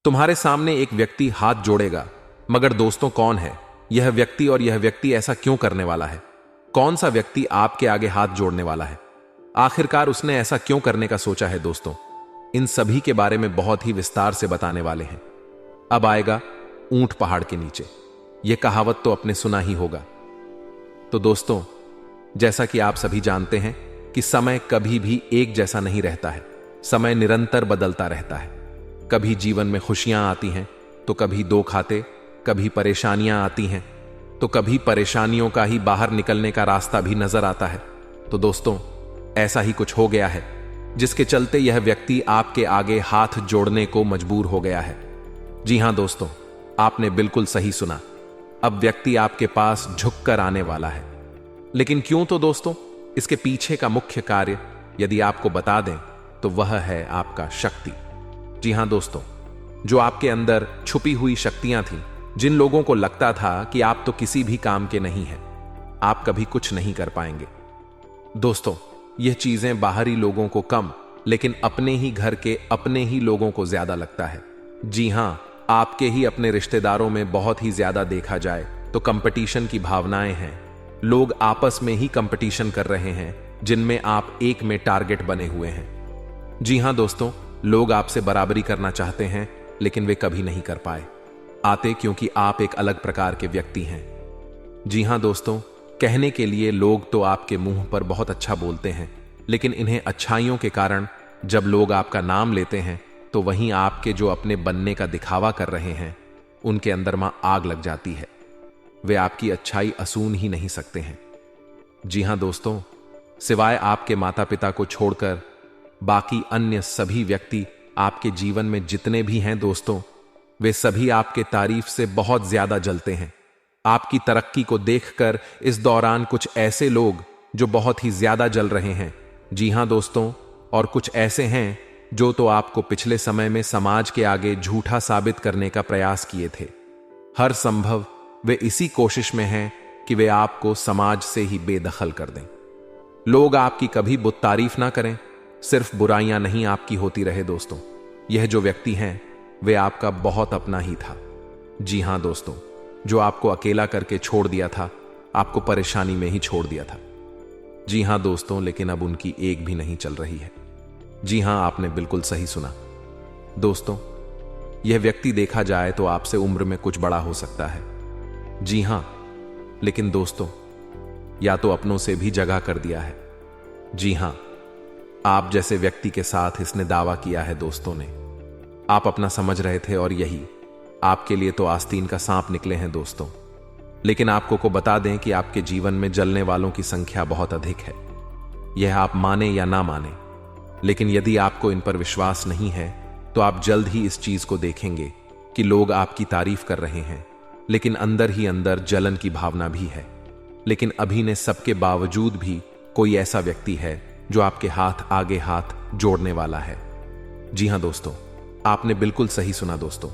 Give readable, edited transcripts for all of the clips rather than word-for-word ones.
तुम्हारे सामने एक व्यक्ति हाथ जोड़ेगा, मगर दोस्तों कौन है यह व्यक्ति और यह व्यक्ति ऐसा क्यों करने वाला है? कौन सा व्यक्ति आपके आगे हाथ जोड़ने वाला है? आखिरकार उसने ऐसा क्यों करने का सोचा है? दोस्तों, इन सभी के बारे में बहुत ही विस्तार से बताने वाले हैं। अब आएगा ऊंट पहाड़ के नीचे, यह कहावत तो आपने सुना ही होगा। तो दोस्तों, जैसा कि आप सभी जानते हैं कि समय कभी भी एक जैसा नहीं रहता है। समय निरंतर बदलता रहता है। कभी जीवन में खुशियां आती हैं तो कभी दुख आते, कभी परेशानियां आती हैं तो कभी परेशानियों का ही बाहर निकलने का रास्ता भी नजर आता है। तो दोस्तों, ऐसा ही कुछ हो गया है जिसके चलते यह व्यक्ति आपके आगे हाथ जोड़ने को मजबूर हो गया है। जी हां दोस्तों, आपने बिल्कुल सही सुना। अब व्यक्ति आपके पास झुककर आने वाला है। लेकिन क्यों? तो दोस्तों, इसके पीछे का मुख्य कार्य यदि आपको बता दें तो वह है आपका शक्ति। जी हां दोस्तों, जो आपके अंदर छुपी हुई शक्तियां थीं, जिन लोगों को लगता था कि आप तो किसी भी काम के नहीं हैं, आप कभी कुछ नहीं कर पाएंगे। दोस्तों, यह चीजें बाहरी लोगों को कम, लेकिन अपने ही घर के अपने ही लोगों को ज्यादा लगता है। जी हां, आपके ही अपने रिश्तेदारों में बहुत ही ज्यादा देखा जाए तो कंपटीशन की भावनाएं हैं। लोग आपस में ही कंपटीशन कर रहे हैं, जिनमें आप एक में टारगेट बने हुए हैं। जी हां दोस्तों, लोग आपसे बराबरी करना चाहते हैं, लेकिन वे कभी नहीं कर पाते क्योंकि आप एक अलग प्रकार के व्यक्ति हैं। जी हां दोस्तों, कहने के लिए लोग तो आपके मुंह पर बहुत अच्छा बोलते हैं, लेकिन इन्हें अच्छाइयों के कारण जब लोग आपका नाम लेते हैं तो वहीं आपके जो अपने बनने का दिखावा कर रहे हैं, उनके अंदर मां आग लग जाती है। वे आपकी अच्छाई असून ही नहीं सकते हैं। जी हां दोस्तों, सिवाय आपके माता पिता को छोड़कर बाकी अन्य सभी व्यक्ति आपके जीवन में जितने भी हैं दोस्तों, वे सभी आपके तारीफ से बहुत ज्यादा जलते हैं। आपकी तरक्की को देखकर इस दौरान कुछ ऐसे लोग जो बहुत ही ज्यादा जल रहे हैं। जी हां दोस्तों, और कुछ ऐसे हैं जो तो आपको पिछले समय में समाज के आगे झूठा साबित करने का प्रयास किए थे। हर संभव वे इसी कोशिश में हैं कि वे आपको समाज से ही बेदखल कर दें। लोग आपकी कभी बुत तारीफ ना करें, सिर्फ बुराइयां नहीं आपकी होती रहे। दोस्तों, यह जो व्यक्ति हैं वे आपका बहुत अपना ही था। जी हां दोस्तों, जो आपको अकेला करके छोड़ दिया था, आपको परेशानी में ही छोड़ दिया था। जी हां दोस्तों, लेकिन अब उनकी एक भी नहीं चल रही है। जी हां, आपने बिल्कुल सही सुना। दोस्तों, यह व्यक्ति देखा जाए तो आपसे उम्र में कुछ बड़ा हो सकता है। जी हां, लेकिन दोस्तों, या तो अपनों से भी जगह कर दिया है। जी हां, आप जैसे व्यक्ति के साथ इसने दावा किया है दोस्तों ने। आप अपना समझ रहे थे और यही आपके लिए तो आस्तीन का सांप निकले हैं दोस्तों। लेकिन आपको को बता दें कि आपके जीवन में जलने वालों की संख्या बहुत अधिक है। यह आप माने या ना माने, लेकिन यदि आपको इन पर विश्वास नहीं है तो आप जल्द ही इस चीज को देखेंगे कि लोग आपकी तारीफ कर रहे हैं, लेकिन अंदर ही अंदर जलन की भावना भी है। लेकिन अभी ने सबके बावजूद भी कोई ऐसा व्यक्ति है जो आपके हाथ आगे हाथ जोड़ने वाला है। जी हां दोस्तों, आपने बिल्कुल सही सुना दोस्तों,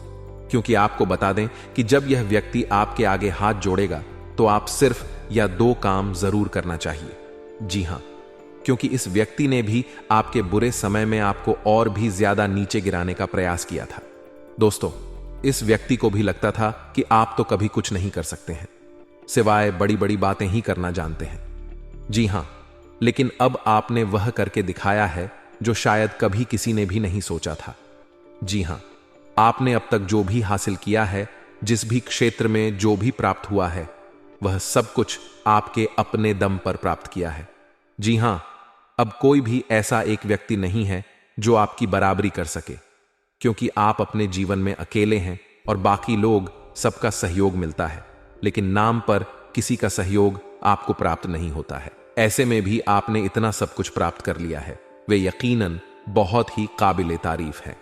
क्योंकि आपको बता दें कि जब यह व्यक्ति आपके आगे हाथ जोड़ेगा तो आप सिर्फ या दो काम जरूर करना चाहिए। जी हां, क्योंकि इस व्यक्ति ने भी आपके बुरे समय में आपको और भी ज्यादा नीचे गिराने का प्रयास किया था। दोस्तों, इस व्यक्ति को भी लगता था कि आप तो कभी कुछ नहीं कर सकते हैं, सिवाय बड़ी बड़ी बातें ही करना जानते हैं। जी हां, लेकिन अब आपने वह करके दिखाया है जो शायद कभी किसी ने भी नहीं सोचा था। जी हां, आपने अब तक जो भी हासिल किया है, जिस भी क्षेत्र में जो भी प्राप्त हुआ है, वह सब कुछ आपके अपने दम पर प्राप्त किया है। जी हां, अब कोई भी ऐसा एक व्यक्ति नहीं है जो आपकी बराबरी कर सके, क्योंकि आप अपने जीवन में अकेले हैं और बाकी लोग सबका सहयोग मिलता है, लेकिन नाम पर किसी का सहयोग आपको प्राप्त नहीं होता है। ऐसे में भी आपने इतना सब कुछ प्राप्त कर लिया है, वे यकीनन बहुत ही काबिले तारीफ है।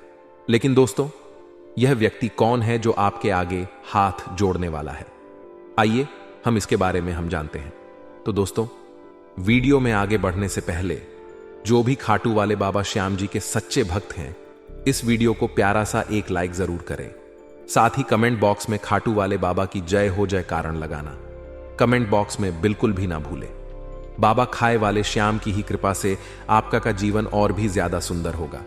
लेकिन दोस्तों, यह व्यक्ति कौन है जो आपके आगे हाथ जोड़ने वाला है? आइए हम इसके बारे में हम जानते हैं। तो दोस्तों, वीडियो में आगे बढ़ने से पहले जो भी खाटू वाले बाबा श्याम जी के सच्चे भक्त हैं, इस वीडियो को प्यारा सा एक लाइक जरूर करें। साथ ही कमेंट बॉक्स में खाटू वाले बाबा की जय हो जय कारण लगाना कमेंट बॉक्स में बिल्कुल भी ना भूले। बाबा खाए वाले श्याम की ही कृपा से आपका का जीवन और भी ज्यादा सुंदर होगा।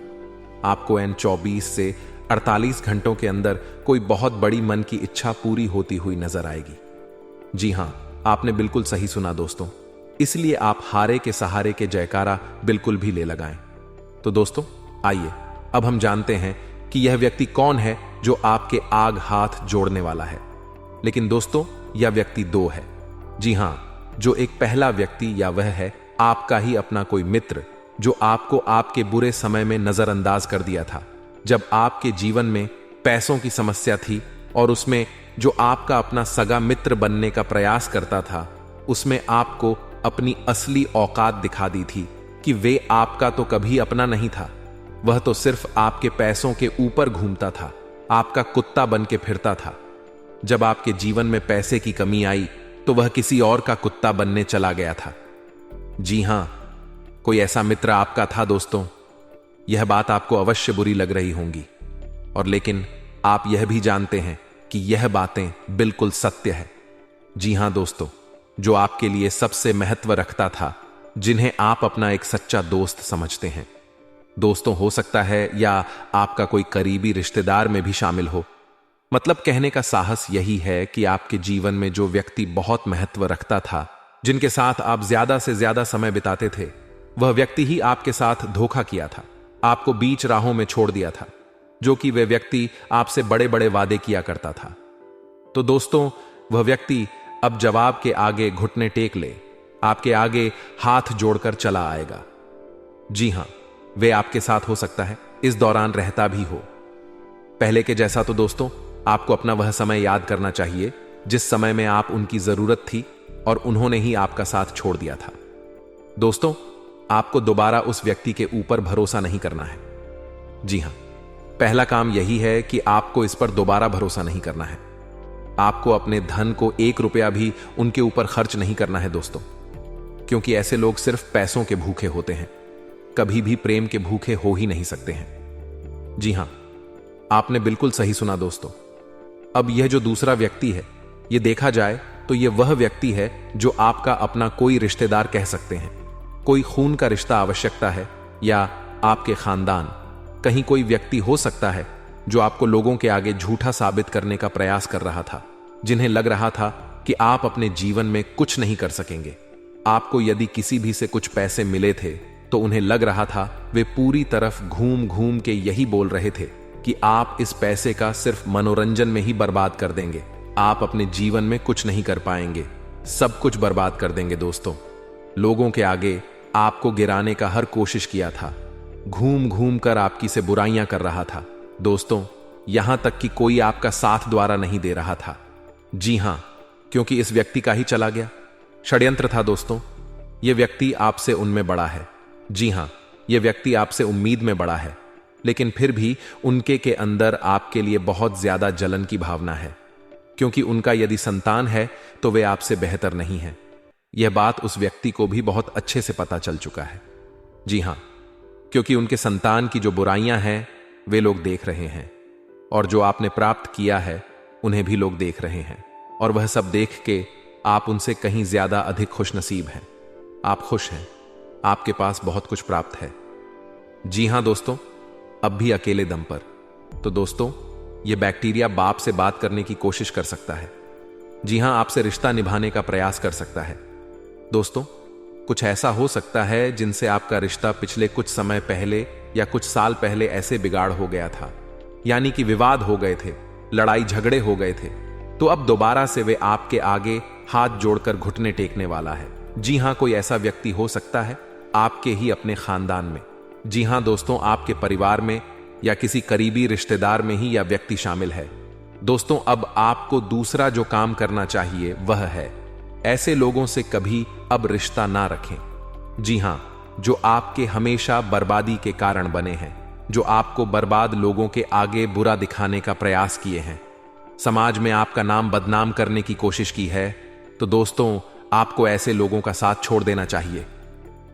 आपको N24 से 48 घंटों के अंदर कोई बहुत बड़ी मन की इच्छा पूरी होती हुई नजर आएगी। जी हां, आपने बिल्कुल सही सुना दोस्तों। इसलिए आप हारे के सहारे के जयकारा बिल्कुल भी ले लगाएं। तो दोस्तों आइए अब हम जानते हैं कि यह व्यक्ति कौन है जो आपके आग हाथ जोड़ने वाला है। लेकिन दोस्तों यह व्यक्ति दो है। जी हां, जो एक पहला व्यक्ति या वह है आपका ही अपना कोई मित्र जो आपको आपके बुरे समय में नजरअंदाज कर दिया था, जब आपके जीवन में पैसों की समस्या थी, और उसमें जो आपका अपना सगा मित्र बनने का प्रयास करता था, उसमें आपको अपनी असली औकात दिखा दी थी कि वे आपका तो कभी अपना नहीं था, वह तो सिर्फ आपके पैसों के ऊपर घूमता था, आपका कुत्ता बन के फिरता था। जब आपके जीवन में पैसे की कमी आई तो वह किसी और का कुत्ता बनने चला गया था। जी हां, कोई ऐसा मित्र आपका था दोस्तों। यह बात आपको अवश्य बुरी लग रही होंगी, और लेकिन आप यह भी जानते हैं कि यह बातें बिल्कुल सत्य है। जी हां दोस्तों, जो आपके लिए सबसे महत्व रखता था, जिन्हें आप अपना एक सच्चा दोस्त समझते हैं। दोस्तों हो सकता है या आपका कोई करीबी रिश्तेदार में भी शामिल हो। मतलब कहने का साहस यही है कि आपके जीवन में जो व्यक्ति बहुत महत्व रखता था, जिनके साथ आप ज्यादा से ज्यादा समय बिताते थे, वह व्यक्ति ही आपके साथ धोखा किया था, आपको बीच राहों में छोड़ दिया था, जो कि वह व्यक्ति आपसे बड़े बड़े वादे किया करता था। तो दोस्तों वह व्यक्ति अब जवाब के आगे घुटने टेक ले, आपके आगे हाथ जोड़कर चला आएगा। जी हां, वे आपके साथ हो सकता है इस दौरान रहता भी हो। पहले के जैसा तो दोस्तों आपको अपना वह समय याद करना चाहिए जिस समय में आप उनकी जरूरत थी और उन्होंने ही आपका साथ छोड़ दिया था। दोस्तों आपको दोबारा उस व्यक्ति के ऊपर भरोसा नहीं करना है। जी हां, पहला काम यही है कि आपको इस पर दोबारा भरोसा नहीं करना है। आपको अपने धन को 1 रुपया भी उनके ऊपर खर्च नहीं करना है दोस्तों, क्योंकि ऐसे लोग सिर्फ पैसों के भूखे होते हैं, कभी भी प्रेम के भूखे हो ही नहीं सकते हैं। जी हां, आपने बिल्कुल सही सुना दोस्तों। अब यह जो दूसरा व्यक्ति है, यह देखा जाए तो यह वह व्यक्ति है जो आपका अपना कोई रिश्तेदार कह सकते हैं। कोई खून का रिश्ता आवश्यकता है, या आपके खानदान, कहीं कोई व्यक्ति हो सकता है जो आपको लोगों के आगे झूठा साबित करने का प्रयास कर रहा था, जिन्हें लग रहा था कि आप अपने जीवन में कुछ नहीं कर सकेंगे। आपको यदि किसी भी से कुछ पैसे मिले थे तो उन्हें लग रहा था वे पूरी तरफ घूम घूम के यही बोल रहे थे कि आप इस पैसे का सिर्फ मनोरंजन में ही बर्बाद कर देंगे, आप अपने जीवन में कुछ नहीं कर पाएंगे, सब कुछ बर्बाद कर देंगे। दोस्तों लोगों के आगे आपको गिराने का हर कोशिश किया था, घूम घूम कर आपकी से बुराइयां कर रहा था। दोस्तों यहां तक कि कोई आपका साथ द्वारा नहीं दे रहा था। जी हां, क्योंकि इस व्यक्ति का ही चला गया षड्यंत्र था दोस्तों। यह व्यक्ति आपसे उनमें बड़ा है। जी हां, यह व्यक्ति आपसे उम्मीद में बड़ा है, लेकिन फिर भी उनके के अंदर आपके लिए बहुत ज्यादा जलन की भावना है, क्योंकि उनका यदि संतान है तो वे आपसे बेहतर नहीं है। यह बात उस व्यक्ति को भी बहुत अच्छे से पता चल चुका है। जी हां, क्योंकि उनके संतान की जो बुराइयां हैं वे लोग देख रहे हैं, और जो आपने प्राप्त किया है उन्हें भी लोग देख रहे हैं, और वह सब देख के आप उनसे कहीं ज्यादा अधिक खुश नसीब हैं। आप खुश हैं, आपके पास बहुत कुछ प्राप्त है। जी हां दोस्तों, अब भी अकेले दम पर। तो दोस्तों यह बैक्टीरिया बाप से बात करने की कोशिश कर सकता है। जी हां, आपसे रिश्ता निभाने का प्रयास कर सकता है। दोस्तों कुछ ऐसा हो सकता है जिनसे आपका रिश्ता पिछले कुछ समय पहले या कुछ साल पहले ऐसे बिगाड़ हो गया था, यानी कि विवाद हो गए थे, लड़ाई झगड़े हो गए थे, तो अब दोबारा से वे आपके आगे हाथ जोड़कर घुटने टेकने वाला है। जी हां, कोई ऐसा व्यक्ति हो सकता है आपके ही अपने खानदान में। जी हां दोस्तों, आपके परिवार में या किसी करीबी रिश्तेदार में ही यह व्यक्ति शामिल है। दोस्तों अब आपको दूसरा जो काम करना चाहिए वह है ऐसे लोगों से कभी अब रिश्ता ना रखें। जी हां, जो आपके हमेशा बर्बादी के कारण बने हैं, जो आपको बर्बाद लोगों के आगे बुरा दिखाने का प्रयास किए हैं, समाज में आपका नाम बदनाम करने की कोशिश की है, तो दोस्तों आपको ऐसे लोगों का साथ छोड़ देना चाहिए।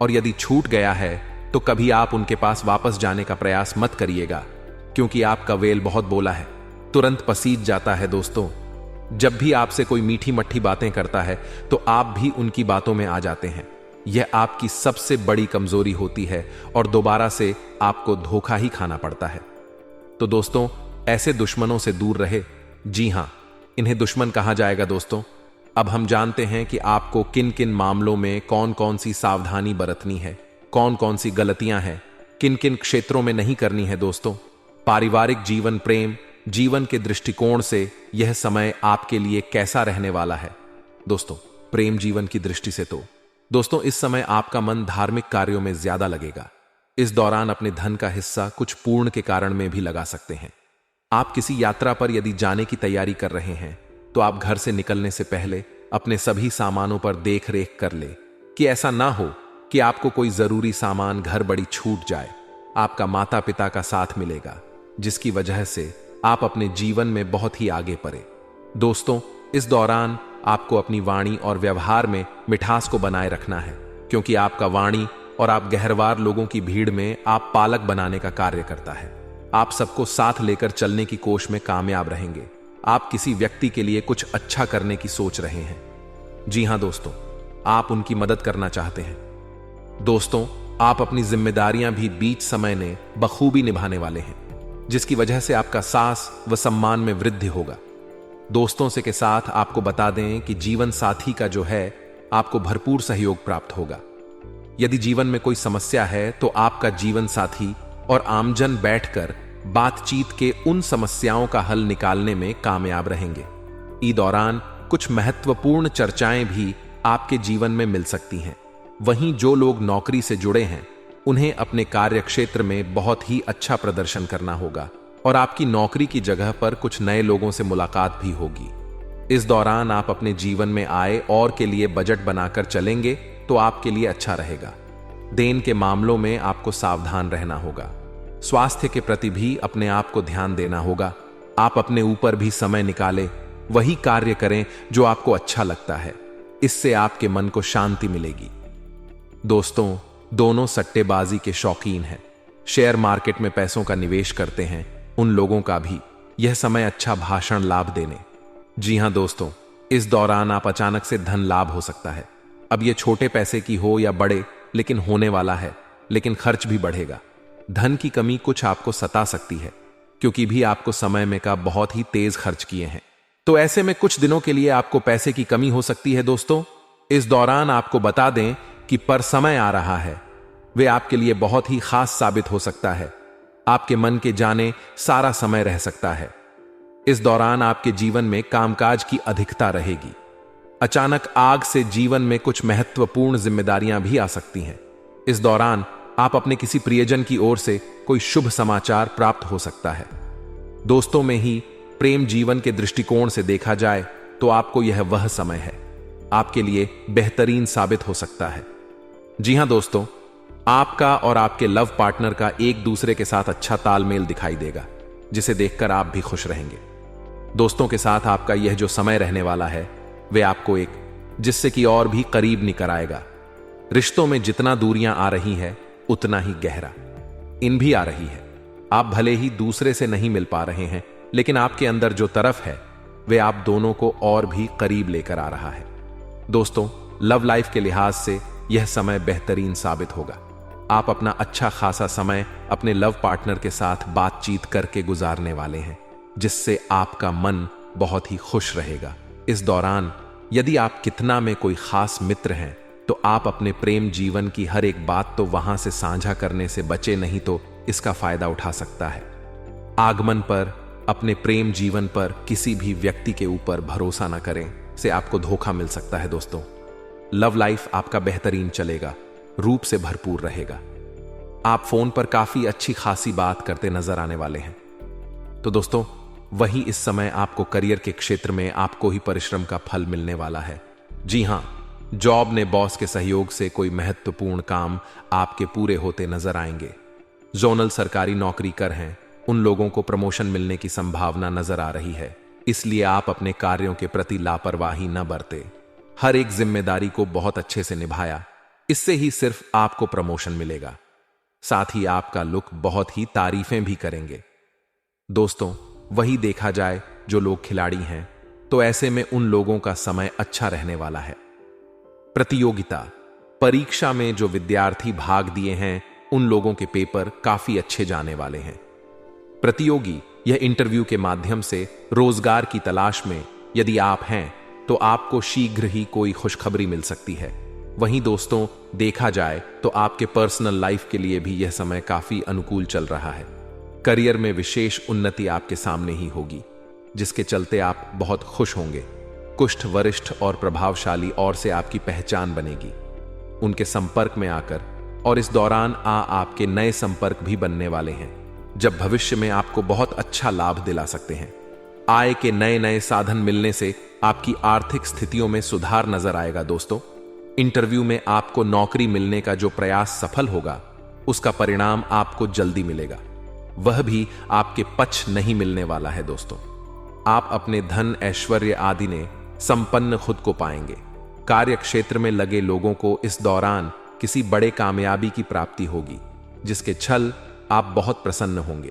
और यदि छूट गया है तो कभी आप उनके पास वापस जाने का प्रयास मत करिएगा, क्योंकि आपका वेल बहुत बोला है, तुरंत पसीज जाता है। दोस्तों जब भी आपसे कोई मीठी मट्ठी बातें करता है तो आप भी उनकी बातों में आ जाते हैं। यह आपकी सबसे बड़ी कमजोरी होती है और दोबारा से आपको धोखा ही खाना पड़ता है। तो दोस्तों ऐसे दुश्मनों से दूर रहे। जी हां, इन्हें दुश्मन कहा जाएगा दोस्तों। अब हम जानते हैं कि आपको किन किन मामलों में कौन कौन सी सावधानी बरतनी है, कौन कौन सी गलतियां हैं, किन किन क्षेत्रों में नहीं करनी है दोस्तों। पारिवारिक जीवन, प्रेम जीवन के दृष्टिकोण से यह समय आपके लिए कैसा रहने वाला है दोस्तों। प्रेम जीवन की दृष्टि से तो दोस्तों इस समय आपका मन धार्मिक कार्यों में ज्यादा लगेगा। इस दौरान अपने धन का हिस्सा कुछ पूर्ण के कारण में भी लगा सकते हैं। आप किसी यात्रा पर यदि जाने की तैयारी कर रहे हैं तो आप घर से निकलने से पहले अपने सभी सामानों पर देख रेख कर ले कि ऐसा ना हो कि आपको कोई जरूरी सामान घर बड़ी छूट जाए। आपका माता पिता का साथ मिलेगा जिसकी वजह से आप अपने जीवन में बहुत ही आगे बढ़े। दोस्तों इस दौरान आपको अपनी वाणी और व्यवहार में मिठास को बनाए रखना है, क्योंकि आपका वाणी और आप गहरवार लोगों की भीड़ में आप पालक बनाने का कार्य करता है। आप सबको साथ लेकर चलने की कोशिश में कामयाब रहेंगे। आप किसी व्यक्ति के लिए कुछ अच्छा करने की सोच रहे हैं। जी हां दोस्तों, आप उनकी मदद करना चाहते हैं। दोस्तों आप अपनी जिम्मेदारियां भी बीच समय ने बखूबी निभाने वाले हैं, जिसकी वजह से आपका साहस व सम्मान में वृद्धि होगा। दोस्तों से के साथ आपको बता दें कि जीवन साथी का जो है आपको भरपूर सहयोग प्राप्त होगा। यदि जीवन में कोई समस्या है तो आपका जीवन साथी और आमजन बैठकर बातचीत के उन समस्याओं का हल निकालने में कामयाब रहेंगे। इस दौरान कुछ महत्वपूर्ण चर्चाएं भी आपके जीवन में मिल सकती हैं। वहीं जो लोग नौकरी से जुड़े हैं उन्हें अपने कार्य क्षेत्र में बहुत ही अच्छा प्रदर्शन करना होगा और आपकी नौकरी की जगह पर कुछ नए लोगों से मुलाकात भी होगी। इस दौरान आप अपने जीवन में आय और के लिए बजट बनाकर चलेंगे तो आपके लिए अच्छा रहेगा। देन के मामलों में आपको सावधान रहना होगा। स्वास्थ्य के प्रति भी अपने आप को ध्यान देना होगा। आप अपने ऊपर भी समय निकालें, वही कार्य करें जो आपको अच्छा लगता है। इससे आपके मन को शांति मिलेगी। दोस्तों दोनों सट्टेबाजी के शौकीन हैं, शेयर मार्केट में पैसों का निवेश करते हैं, उन लोगों का भी यह समय अच्छा भाषण लाभ देने। जी हां दोस्तों, इस दौरान आप अचानक से धन लाभ हो सकता है। अब यह छोटे पैसे की हो या बड़े, लेकिन होने वाला है। लेकिन खर्च भी बढ़ेगा। धन की कमी कुछ आपको सता सकती है, क्योंकि भी आपको समय में का बहुत ही तेज खर्च किए हैं। तो ऐसे में कुछ दिनों के लिए आपको पैसे की कमी हो सकती है। दोस्तों इस दौरान आपको बता दें कि पर समय आ रहा है, वे आपके लिए बहुत ही खास साबित हो सकता है। आपके मन के जाने सारा समय रह सकता है। इस दौरान आपके जीवन में कामकाज की अधिकता रहेगी। अचानक आग से जीवन में कुछ महत्वपूर्ण जिम्मेदारियां भी आ सकती हैं। इस दौरान आप अपने किसी प्रियजन की ओर से कोई शुभ समाचार प्राप्त हो सकता है। दोस्तों में ही प्रेम जीवन के दृष्टिकोण से देखा जाए तो आपको यह वह समय है आपके लिए बेहतरीन साबित हो सकता है। जी हां दोस्तों, आपका और आपके लव पार्टनर का एक दूसरे के साथ अच्छा तालमेल दिखाई देगा, जिसे देखकर आप भी खुश रहेंगे। दोस्तों के साथ आपका यह जो समय रहने वाला है वे आपको एक जिससे कि और भी करीब निकर आएगा। रिश्तों में जितना दूरियां आ रही है उतना ही गहरा इन भी आ रही है। आप भले ही दूसरे से नहीं मिल पा रहे हैं, लेकिन आपके अंदर जो तरफ है वे आप दोनों को और भी करीब लेकर आ रहा है। दोस्तों लव लाइफ के लिहाज से यह समय बेहतरीन साबित होगा। आप अपना अच्छा खासा समय अपने लव पार्टनर के साथ बातचीत करके गुजारने वाले हैं, जिससे आपका मन बहुत ही खुश रहेगा। इस दौरान यदि आप कितना में कोई खास मित्र हैं तो आप अपने प्रेम जीवन की हर एक बात तो वहां से साझा करने से बचे नहीं तो इसका फायदा उठा सकता है। आगमन पर अपने प्रेम जीवन पर किसी भी व्यक्ति के ऊपर भरोसा न करें, से आपको धोखा मिल सकता है। दोस्तों लव लाइफ आपका बेहतरीन चलेगा, रूप से भरपूर रहेगा। आप फोन पर काफी अच्छी खासी बात करते नजर आने वाले हैं। तो दोस्तों वहीं इस समय आपको करियर के क्षेत्र में आपको ही परिश्रम का फल मिलने वाला है। जी हां, जॉब ने बॉस के सहयोग से कोई महत्वपूर्ण काम आपके पूरे होते नजर आएंगे। जोनल सरकारी नौकरी कर हैं उन लोगों को प्रमोशन मिलने की संभावना नजर आ रही है, इसलिए आप अपने कार्यों के प्रति लापरवाही न बरते। हर एक जिम्मेदारी को बहुत अच्छे से निभाया, इससे ही सिर्फ आपको प्रमोशन मिलेगा। साथ ही आपका लुक बहुत ही तारीफें भी करेंगे। दोस्तों वही देखा जाए जो लोग खिलाड़ी हैं तो ऐसे में उन लोगों का समय अच्छा रहने वाला है। प्रतियोगिता परीक्षा में जो विद्यार्थी भाग दिए हैं उन लोगों के पेपर काफी अच्छे जाने वाले हैं। प्रतियोगी यह इंटरव्यू के माध्यम से रोजगार की तलाश में यदि आप हैं तो आपको शीघ्र ही कोई खुशखबरी मिल सकती है। वहीं दोस्तों, देखा जाए तो आपके पर्सनल लाइफ के लिए भी यह समय काफी अनुकूल चल रहा है। करियर में विशेष उन्नति आपके सामने ही होगी, जिसके चलते आप बहुत खुश होंगे। कुष्ठ वरिष्ठ और प्रभावशाली और से आपकी पहचान बनेगी, उनके संपर्क में आकर, और इस दौरान आपके नए संपर्क भी बनने वाले हैं, जब भविष्य में आपको बहुत अच्छा लाभ दिला सकते हैं। आय के नए नए साधन मिलने से आपकी आर्थिक स्थितियों में सुधार नजर आएगा। दोस्तों, इंटरव्यू में आपको नौकरी मिलने का जो प्रयास सफल होगा, उसका परिणाम आपको जल्दी मिलेगा। वह भी आपके पक्ष नहीं मिलने वाला है। दोस्तों, आप अपने धन ऐश्वर्य आदि ने संपन्न खुद को पाएंगे। कार्य क्षेत्र में लगे लोगों को इस दौरान किसी बड़े कामयाबी की प्राप्ति होगी, जिसके छल आप बहुत प्रसन्न होंगे।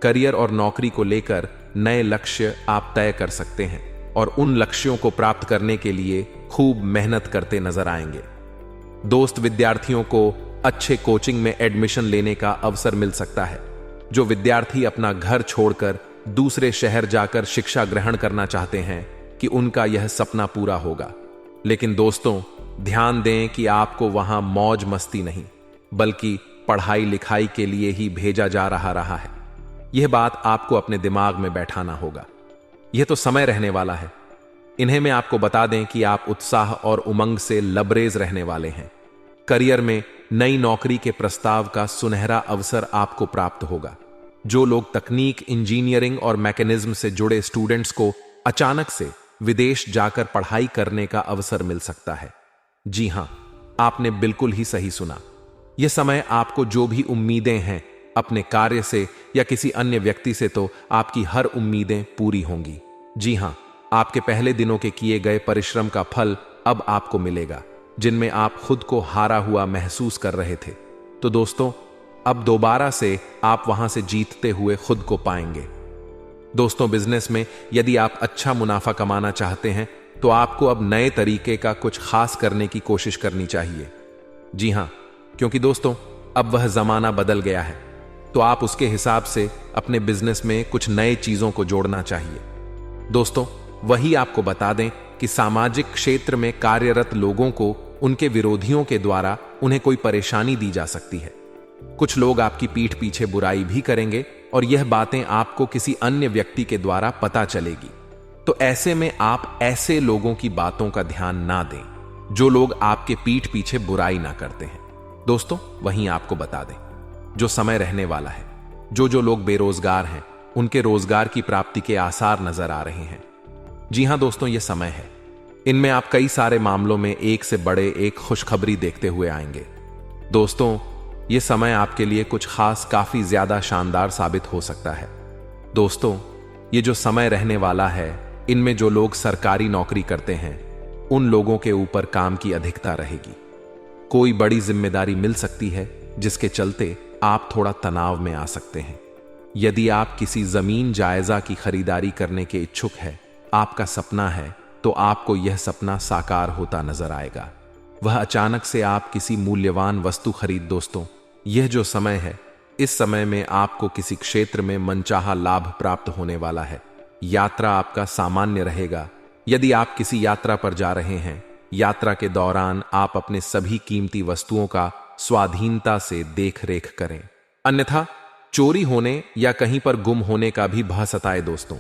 करियर और नौकरी को लेकर नए लक्ष्य आप तय कर सकते हैं और उन लक्ष्यों को प्राप्त करने के लिए खूब मेहनत करते नजर आएंगे। दोस्त, विद्यार्थियों को अच्छे कोचिंग में एडमिशन लेने का अवसर मिल सकता है। जो विद्यार्थी अपना घर छोड़कर दूसरे शहर जाकर शिक्षा ग्रहण करना चाहते हैं कि उनका यह सपना पूरा होगा। लेकिन दोस्तों, ध्यान दें कि आपको वहां मौज मस्ती नहीं, बल्कि पढ़ाई लिखाई के लिए ही भेजा जा रहा है। यह बात आपको अपने दिमाग में बैठाना होगा। यह तो समय रहने वाला है। इन्हें मैं आपको बता दें कि आप उत्साह और उमंग से लबरेज रहने वाले हैं। करियर में नई नौकरी के प्रस्ताव का सुनहरा अवसर आपको प्राप्त होगा। जो लोग तकनीक, इंजीनियरिंग और मैकेनिज्म से जुड़े स्टूडेंट्स को अचानक से विदेश जाकर पढ़ाई करने का अवसर मिल सकता है। जी हां, आपने बिल्कुल ही सही सुना। यह समय आपको जो भी उम्मीदें हैं अपने कार्य से या किसी अन्य व्यक्ति से, तो आपकी हर उम्मीदें पूरी होंगी। जी हां, आपके पहले दिनों के किए गए परिश्रम का फल अब आपको मिलेगा, जिनमें आप खुद को हारा हुआ महसूस कर रहे थे। तो दोस्तों, अब दोबारा से आप वहां से जीतते हुए खुद को पाएंगे। दोस्तों, बिजनेस में यदि आप अच्छा मुनाफा कमाना चाहते हैं तो आपको अब नए तरीके का कुछ खास करने की कोशिश करनी चाहिए। जी हां, क्योंकि दोस्तों, अब वह जमाना बदल गया है, तो आप उसके हिसाब से अपने बिजनेस में कुछ नए चीजों को जोड़ना चाहिए। दोस्तों, वही आपको बता दें कि सामाजिक क्षेत्र में कार्यरत लोगों को उनके विरोधियों के द्वारा उन्हें कोई परेशानी दी जा सकती है। कुछ लोग आपकी पीठ पीछे बुराई भी करेंगे और यह बातें आपको किसी अन्य व्यक्ति के द्वारा पता चलेगी। तो ऐसे में आप ऐसे लोगों की बातों का ध्यान ना दें जो लोग आपके पीठ पीछे बुराई ना करते हैं। दोस्तों, वहीं आपको बता दें, जो समय रहने वाला है, जो लोग बेरोजगार हैं उनके रोजगार की प्राप्ति के आसार नजर आ रहे हैं। जी हां दोस्तों, यह समय है। इनमें आप कई सारे मामलों में एक से बड़े एक खुशखबरी देखते हुए आएंगे। दोस्तों, यह समय आपके लिए कुछ खास काफी ज्यादा शानदार साबित हो सकता है। दोस्तों, ये जो समय रहने वाला है, इनमें जो लोग सरकारी नौकरी करते हैं उन लोगों के ऊपर काम की अधिकता रहेगी। कोई बड़ी जिम्मेदारी मिल सकती है, जिसके चलते आप थोड़ा तनाव में आ सकते हैं। यदि आप किसी जमीन जायजा की खरीदारी करने के इच्छुक है, आपका सपना है, तो आपको यह सपना साकार होता नजर आएगा। वह अचानक से आप किसी मूल्यवान वस्तु खरीद। दोस्तों, यह जो समय है, इस समय में आपको किसी क्षेत्र में मनचाहा लाभ प्राप्त होने वाला है। यात्रा आपका सामान्य रहेगा। यदि आप किसी यात्रा पर जा रहे हैं, यात्रा के दौरान आप अपने सभी कीमती वस्तुओं का स्वाधीनता से देख रेख करें, अन्यथा चोरी होने या कहीं पर गुम होने का भी भय सताए। दोस्तों,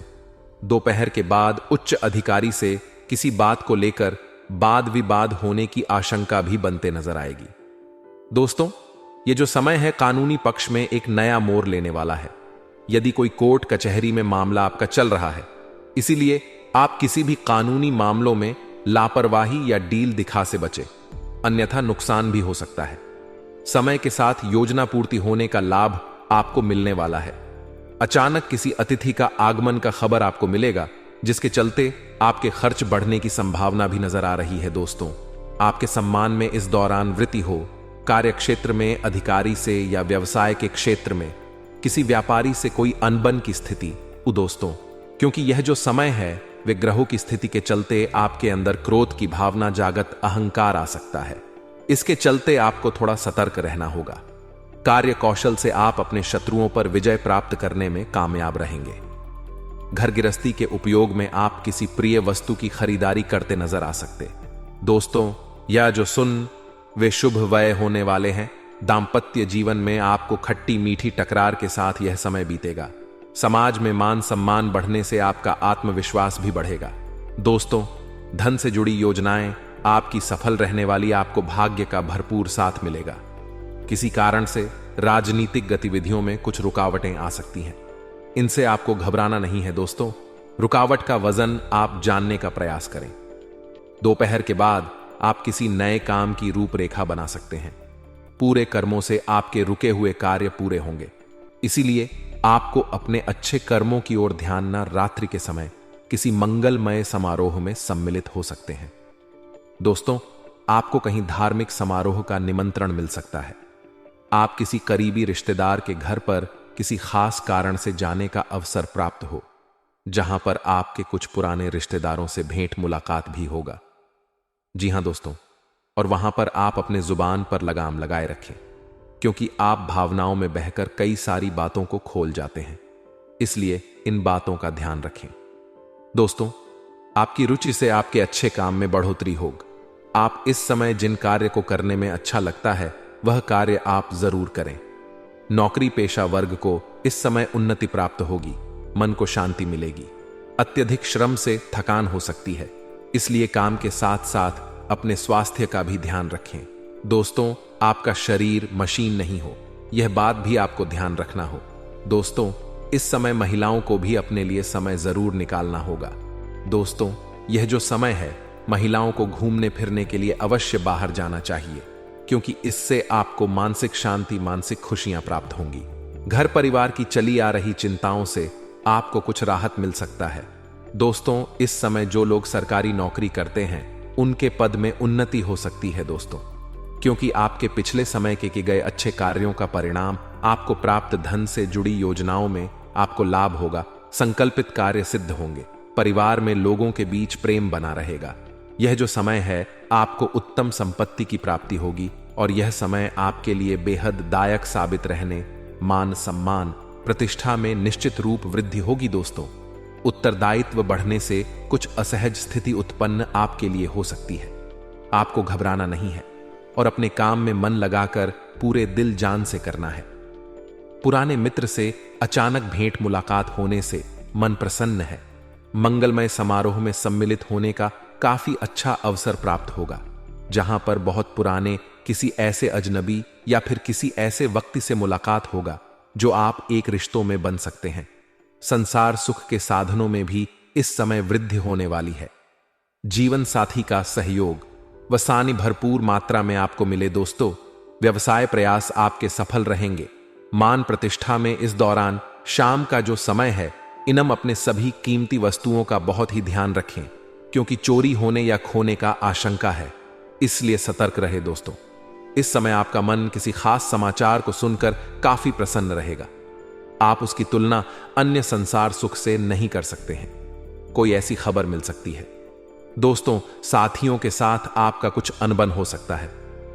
दोपहर के बाद उच्च अधिकारी से किसी बात को लेकर वाद विवाद होने की आशंका भी बनते नजर आएगी। दोस्तों, ये जो समय है कानूनी पक्ष में एक नया मोड़ लेने वाला है। यदि कोई कोर्ट कचहरी में मामला आपका चल रहा है, इसीलिए आप किसी भी कानूनी मामलों में लापरवाही या डील दिखा से बचें, अन्यथा नुकसान भी हो सकता है। समय के साथ योजना पूर्ति होने का लाभ आपको मिलने वाला है। अचानक किसी अतिथि का आगमन का खबर आपको मिलेगा, जिसके चलते आपके खर्च बढ़ने की संभावना भी नजर आ रही है। दोस्तों, आपके सम्मान में इस दौरान वृद्धि हो। कार्य क्षेत्र में अधिकारी से या व्यवसाय के क्षेत्र में किसी व्यापारी से कोई अनबन की स्थिति। दोस्तों, क्योंकि यह जो समय है वे ग्रहों की स्थिति के चलते आपके अंदर क्रोध की भावना जागत अहंकार आ सकता है। इसके चलते आपको थोड़ा सतर्क रहना होगा। कार्य कौशल से आप अपने शत्रुओं पर विजय प्राप्त करने में कामयाब रहेंगे। घर गृहस्थी के उपयोग में आप किसी प्रिय वस्तु की खरीदारी करते नजर आ सकते। दोस्तों, यह जो सुन वे शुभ व्यय होने वाले हैं। दाम्पत्य जीवन में आपको खट्टी मीठी टकरार के साथ यह समय बीतेगा। समाज में मान सम्मान बढ़ने से आपका आत्मविश्वास भी बढ़ेगा। दोस्तों, धन से जुड़ी योजनाएं आपकी सफल रहने वाली, आपको भाग्य का भरपूर साथ मिलेगा। किसी कारण से राजनीतिक गतिविधियों में कुछ रुकावटें आ सकती हैं, इनसे आपको घबराना नहीं है। दोस्तों, रुकावट का वजन आप जानने का प्रयास करें। दोपहर के बाद आप किसी नए काम की रूपरेखा बना सकते हैं। पूरे कर्मों से आपके रुके हुए कार्य पूरे होंगे, इसीलिए आपको अपने अच्छे कर्मों की ओर ध्यान न रात्रि के समय किसी मंगलमय समारोह में सम्मिलित हो सकते हैं। दोस्तों, आपको कहीं धार्मिक समारोह का निमंत्रण मिल सकता है। आप किसी करीबी रिश्तेदार के घर पर किसी खास कारण से जाने का अवसर प्राप्त हो, जहां पर आपके कुछ पुराने रिश्तेदारों से भेंट मुलाकात भी होगा। जी हां दोस्तों, और वहां पर आप अपने जुबान पर लगाम लगाए रखें, क्योंकि आप भावनाओं में बहकर कई सारी बातों को खोल जाते हैं, इसलिए इन बातों का ध्यान रखें। दोस्तों, आपकी रुचि से आपके अच्छे काम में बढ़ोतरी होगी। आप इस समय जिन कार्य को करने में अच्छा लगता है वह कार्य आप जरूर करें। नौकरी पेशा वर्ग को इस समय उन्नति प्राप्त होगी, मन को शांति मिलेगी। अत्यधिक श्रम से थकान हो सकती है, इसलिए काम के साथ साथ अपने स्वास्थ्य का भी ध्यान रखें। दोस्तों, आपका शरीर मशीन नहीं हो, यह बात भी आपको ध्यान रखना हो। दोस्तों, इस समय महिलाओं को भी अपने लिए समय जरूर निकालना होगा। दोस्तों, यह जो समय है, महिलाओं को घूमने फिरने के लिए अवश्य बाहर जाना चाहिए, क्योंकि इससे आपको मानसिक शांति, मानसिक खुशियां प्राप्त होंगी। घर परिवार की चली आ रही चिंताओं से आपको कुछ राहत मिल सकता है। दोस्तों, इस समय जो लोग सरकारी नौकरी करते हैं उनके पद में उन्नति हो सकती है। दोस्तों, क्योंकि आपके पिछले समय के किए गए अच्छे कार्यों का परिणाम आपको प्राप्त धन से जुड़ी योजनाओं में आपको लाभ होगा। संकल्पित कार्य सिद्ध होंगे। परिवार में लोगों के बीच प्रेम बना रहेगा। यह जो समय है, आपको उत्तम संपत्ति की प्राप्ति होगी और यह समय आपके लिए बेहद दायक साबित रहने, मान सम्मान प्रतिष्ठा में निश्चित रूप वृद्धि होगी। दोस्तों, उत्तरदायित्व बढ़ने से कुछ असहज स्थिति उत्पन्न आपके लिए हो सकती है। आपको घबराना नहीं है और अपने काम में मन लगाकर पूरे दिल जान से करना है। पुराने मित्र से अचानक भेंट मुलाकात होने से मन प्रसन्न है। मंगलमय समारोह में सम्मिलित होने का काफी अच्छा अवसर प्राप्त होगा, जहां पर बहुत पुराने किसी ऐसे अजनबी या फिर किसी ऐसे व्यक्ति से मुलाकात होगा जो आप एक रिश्तों में बन सकते हैं। संसार सुख के साधनों में भी इस समय वृद्धि होने वाली है। जीवन साथी का सहयोग व सानी भरपूर मात्रा में आपको मिले। दोस्तों, व्यवसाय प्रयास आपके सफल रहेंगे। मान प्रतिष्ठा में इस दौरान शाम का जो समय है, इनम अपने सभी कीमती वस्तुओं का बहुत ही ध्यान रखें, क्योंकि चोरी होने या खोने का आशंका है, इसलिए सतर्क रहे। दोस्तों, इस समय आपका मन किसी खास समाचार को सुनकर काफी प्रसन्न रहेगा। आप उसकी तुलना अन्य संसार सुख से नहीं कर सकते हैं। कोई ऐसी खबर मिल सकती है। दोस्तों, साथियों के साथ आपका कुछ अनबन हो सकता है।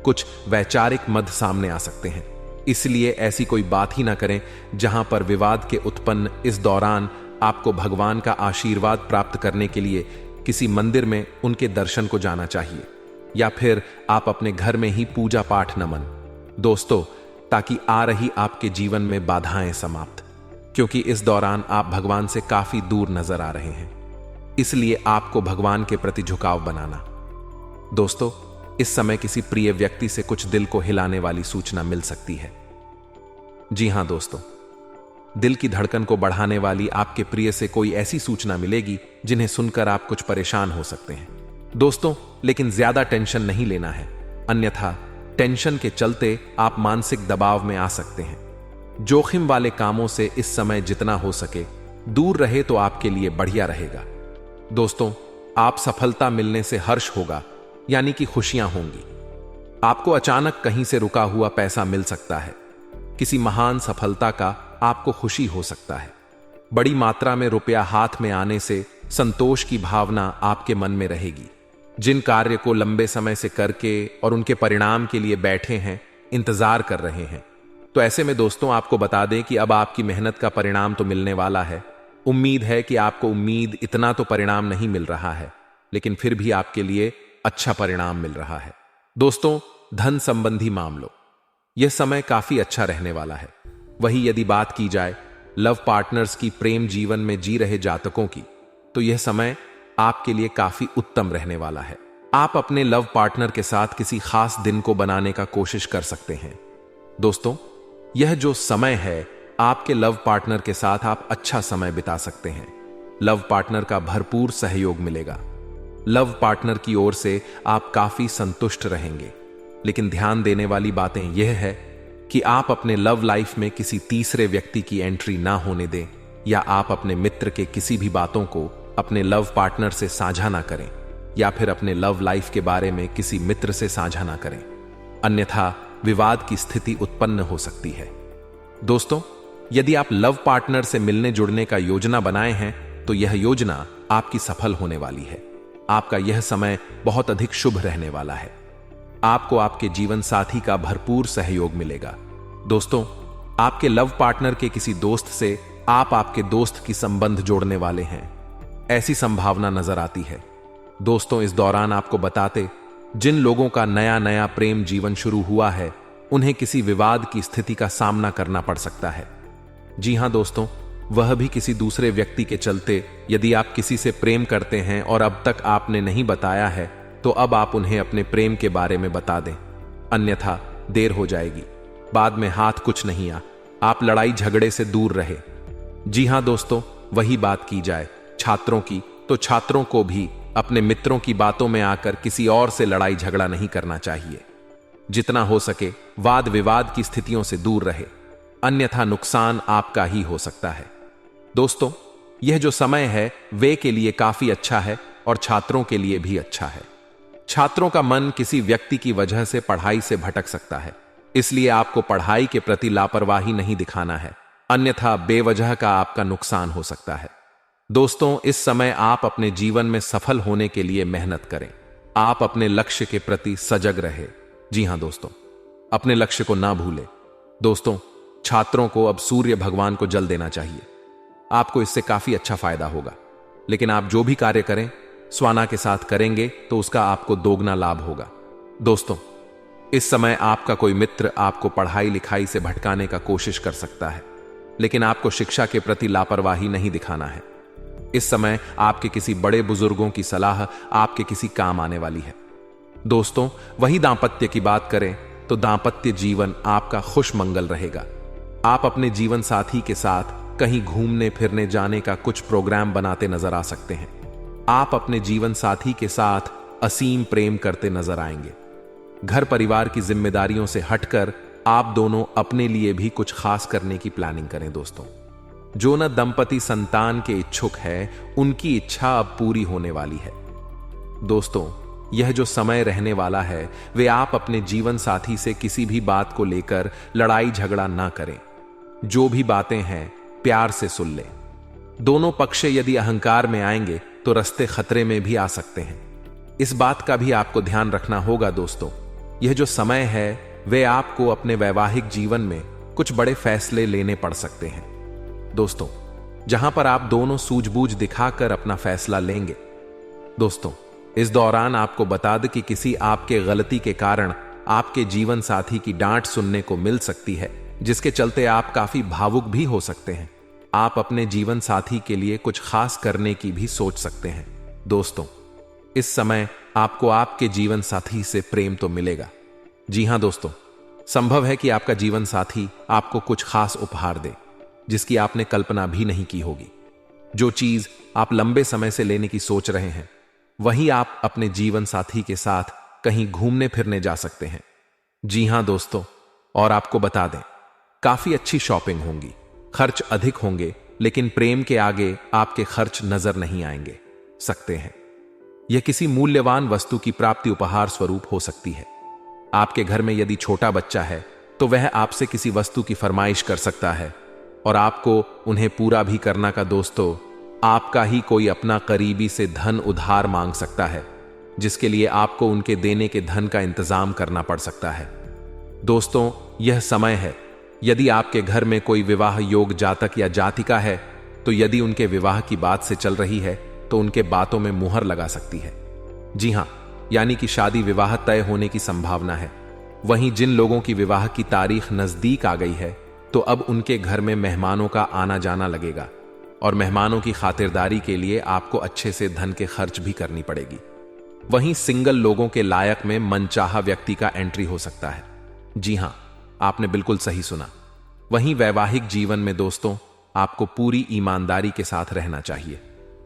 कुछ वैचारिक मत सामने आ सकते हैं, इसलिए ऐसी कोई बात ही ना करें जहां पर विवाद के उत्पन्न। इस दौरान आपको भगवान का आशीर्वाद प्राप्त करने के लिए किसी मंदिर में उनके दर्शन को जाना चाहिए, या फिर आप अपने घर में ही पूजा पाठ नमन। दोस्तों, ताकि आ रही आपके जीवन में बाधाएं समाप्त, क्योंकि इस दौरान आप भगवान से काफी दूर नजर आ रहे हैं, इसलिए आपको भगवान के प्रति झुकाव बनाना। दोस्तों, इस समय किसी प्रिय व्यक्ति से कुछ दिल को हिलाने वाली सूचना मिल सकती है। जी हां दोस्तों, दिल की धड़कन को बढ़ाने वाली आपके प्रिय से कोई ऐसी सूचना मिलेगी जिन्हें सुनकर आप कुछ परेशान हो सकते हैं। दोस्तों, लेकिन ज्यादा टेंशन नहीं लेना है, अन्यथा टेंशन के चलते आप मानसिक दबाव में आ सकते हैं। जोखिम वाले कामों से इस समय जितना हो सके दूर रहे तो आपके लिए बढ़िया रहेगा। दोस्तों, आप सफलता मिलने से हर्ष होगा, यानी कि खुशियां होंगी। आपको अचानक कहीं से रुका हुआ पैसा मिल सकता है। किसी महान सफलता का आपको खुशी हो सकता है। बड़ी मात्रा में रुपया हाथ में आने से संतोष की भावना आपके मन में रहेगी। जिन कार्य को लंबे समय से करके और उनके परिणाम के लिए बैठे हैं, इंतजार कर रहे हैं, तो ऐसे में दोस्तों आपको बता दें कि अब आपकी मेहनत का परिणाम तो मिलने वाला है। उम्मीद है कि आपको उम्मीद इतना तो परिणाम नहीं मिल रहा है, लेकिन फिर भी आपके लिए अच्छा परिणाम मिल रहा है। दोस्तों, धन संबंधी मामलों, यह समय काफी अच्छा रहने वाला है। वही यदि बात की जाए लव पार्टनर्स की, प्रेम जीवन में जी रहे जातकों की, तो यह समय आपके लिए काफी उत्तम रहने वाला है। आप अपने लव पार्टनर के साथ किसी खास दिन को बनाने का कोशिश कर सकते हैं। दोस्तों, यह जो समय है आपके लव पार्टनर के साथ आप अच्छा समय बिता सकते हैं। लव पार्टनर का भरपूर सहयोग मिलेगा। लव पार्टनर की ओर से आप काफी संतुष्ट रहेंगे। लेकिन ध्यान देने वाली बातें यह है कि आप अपने लव लाइफ में किसी तीसरे व्यक्ति की एंट्री ना होने दें, या आप अपने मित्र के किसी भी बातों को अपने लव पार्टनर से साझा ना करें, या फिर अपने लव लाइफ के बारे में किसी मित्र से साझा ना करें, अन्यथा विवाद की स्थिति उत्पन्न हो सकती है। दोस्तों, यदि आप लव पार्टनर से मिलने जुड़ने का योजना बनाए हैं, तो यह योजना आपकी सफल होने वाली है। आपका यह समय बहुत अधिक शुभ रहने वाला है। आपको आपके जीवन साथी का भरपूर सहयोग मिलेगा। दोस्तों, आपके लव पार्टनर के किसी दोस्त से आप आपके दोस्त की संबंध जोड़ने वाले हैं, ऐसी संभावना नजर आती है। दोस्तों, इस दौरान आपको बताते, जिन लोगों का नया नया प्रेम जीवन शुरू हुआ है, उन्हें किसी विवाद की स्थिति का सामना करना पड़ सकता है। जी हां दोस्तों, वह भी किसी दूसरे व्यक्ति के चलते। यदि आप किसी से प्रेम करते हैं और अब तक आपने नहीं बताया है, तो अब आप उन्हें अपने प्रेम के बारे में बता दें, अन्यथा देर हो जाएगी। बाद में हाथ कुछ नहीं आ। आप लड़ाई झगड़े से दूर रहे। जी हां दोस्तों, वही बात की जाए छात्रों की, तो छात्रों को भी अपने मित्रों की बातों में आकर किसी और से लड़ाई झगड़ा नहीं करना चाहिए। जितना हो सके वाद विवाद की स्थितियों से दूर रहे, अन्यथा नुकसान आपका ही हो सकता है। दोस्तों, यह जो समय है वे के लिए काफी अच्छा है और छात्रों के लिए भी अच्छा है। छात्रों का मन किसी व्यक्ति की वजह से पढ़ाई से भटक सकता है, इसलिए आपको पढ़ाई के प्रति लापरवाही नहीं दिखाना है, अन्यथा बेवजह का आपका नुकसान हो सकता है। दोस्तों, इस समय आप अपने जीवन में सफल होने के लिए मेहनत करें। आप अपने लक्ष्य के प्रति सजग रहे। जी हां दोस्तों, अपने लक्ष्य को ना भूलें। दोस्तों, छात्रों को अब सूर्य भगवान को जल देना चाहिए। आपको इससे काफी अच्छा फायदा होगा। लेकिन आप जो भी कार्य करें स्वाना के साथ करेंगे तो उसका आपको दोगुना लाभ होगा। दोस्तों, इस समय आपका कोई मित्र आपको पढ़ाई लिखाई से भटकाने का कोशिश कर सकता है, लेकिन आपको शिक्षा के प्रति लापरवाही नहीं दिखाना है। इस समय आपके किसी बड़े बुजुर्गों की सलाह आपके किसी काम आने वाली है। दोस्तों, वही दांपत्य की बात करें तो दांपत्य जीवन आपका खुशमंगल रहेगा। आप अपने जीवन साथी के साथ कहीं घूमने फिरने जाने का कुछ प्रोग्राम बनाते नजर आ सकते हैं। आप अपने जीवन साथी के साथ असीम प्रेम करते नजर आएंगे। घर परिवार की जिम्मेदारियों से हटकर आप दोनों अपने लिए भी कुछ खास करने की प्लानिंग करें। दोस्तों, जो न दंपति संतान के इच्छुक है, उनकी इच्छा अब पूरी होने वाली है। दोस्तों, यह जो समय रहने वाला है वे आप अपने जीवन साथी से किसी भी बात को लेकर लड़ाई झगड़ा ना करें। जो भी बातें हैं प्यार से सुन लें। दोनों पक्ष यदि अहंकार में आएंगे तो रास्ते खतरे में भी आ सकते हैं। इस बात का भी आपको ध्यान रखना होगा। दोस्तों, यह जो समय है वे आपको अपने वैवाहिक जीवन में कुछ बड़े फैसले लेने पड़ सकते हैं। दोस्तों, जहां पर आप दोनों सूझबूझ दिखाकर अपना फैसला लेंगे। दोस्तों, इस दौरान आपको बता दें कि किसी आपके गलती के कारण आपके जीवन साथी की डांट सुनने को मिल सकती है, जिसके चलते आप काफी भावुक भी हो सकते हैं। आप अपने जीवन साथी के लिए कुछ खास करने की भी सोच सकते हैं। दोस्तों, इस समय आपको आपके जीवन साथी से प्रेम तो मिलेगा। जी हां दोस्तों, संभव है कि आपका जीवन साथी आपको कुछ खास उपहार दे, जिसकी आपने कल्पना भी नहीं की होगी। जो चीज आप लंबे समय से लेने की सोच रहे हैं, वही आप अपने जीवन साथी के साथ कहीं घूमने फिरने जा सकते हैं। जी हां दोस्तों, और आपको बता दें, काफी अच्छी शॉपिंग होंगी, खर्च अधिक होंगे, लेकिन प्रेम के आगे आपके खर्च नजर नहीं आएंगे सकते हैं। यह किसी मूल्यवान वस्तु की प्राप्ति उपहार स्वरूप हो सकती है। आपके घर में यदि छोटा बच्चा है तो वह आपसे किसी वस्तु की फरमाइश कर सकता है और आपको उन्हें पूरा भी करना का। दोस्तों, आपका ही कोई अपना करीबी से धन उधार मांग सकता है, जिसके लिए आपको उनके देने के धन का इंतजाम करना पड़ सकता है। दोस्तों, यह समय है यदि आपके घर में कोई विवाह योग जातक या जातिका है तो यदि उनके विवाह की बात से चल रही है तो उनके बातों में मुहर लगा सकती है। जी हां, यानी कि शादी विवाह तय होने की संभावना है। वहीं जिन लोगों की विवाह की तारीख नजदीक आ गई है तो अब उनके घर में मेहमानों का आना जाना लगेगा और मेहमानों की खातिरदारी के लिए आपको अच्छे से धन के खर्च भी करनी पड़ेगी। वहीं सिंगल लोगों के लायक में मनचाहा व्यक्ति का एंट्री हो सकता है। जी हां, आपने बिल्कुल सही सुना। वहीं वैवाहिक जीवन में दोस्तों आपको पूरी ईमानदारी के साथ रहना चाहिए,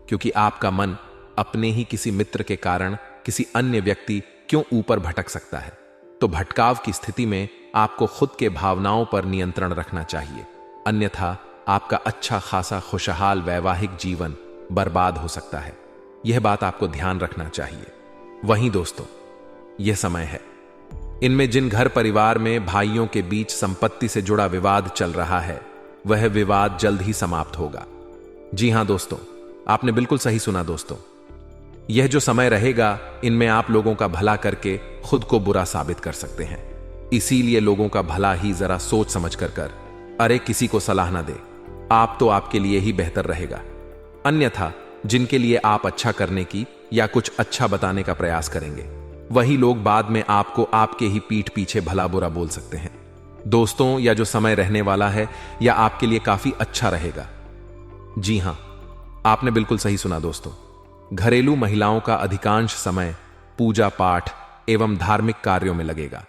क्योंकि आपका मन अपने ही किसी मित्र के कारण किसी अन्य व्यक्ति क्यों ऊपर भटक सकता है। तो भटकाव की स्थिति में आपको खुद के भावनाओं पर नियंत्रण रखना चाहिए, अन्यथा आपका अच्छा खासा खुशहाल वैवाहिक जीवन बर्बाद हो सकता है। यह बात आपको ध्यान रखना चाहिए। वहीं दोस्तों यह समय है, इनमें जिन घर परिवार में भाइयों के बीच संपत्ति से जुड़ा विवाद चल रहा है वह विवाद जल्द ही समाप्त होगा। जी हां दोस्तों, आपने बिल्कुल सही सुना दोस्तों। यह जो समय रहेगा इनमें आप लोगों का भला करके खुद को बुरा साबित कर सकते हैं। इसीलिए लोगों का भला ही जरा सोच समझ कर अरे किसी को सलाह ना दे, आप तो आपके लिए ही बेहतर रहेगा। अन्यथा जिनके लिए आप अच्छा करने की या कुछ अच्छा बताने का प्रयास करेंगे वही लोग बाद में आपको आपके ही पीठ पीछे भला बुरा बोल सकते हैं। दोस्तों यह जो समय रहने वाला है यह आपके लिए काफी अच्छा रहेगा। जी हां, आपने बिल्कुल सही सुना दोस्तों। घरेलू महिलाओं का अधिकांश समय पूजा पाठ एवं धार्मिक कार्यों में लगेगा।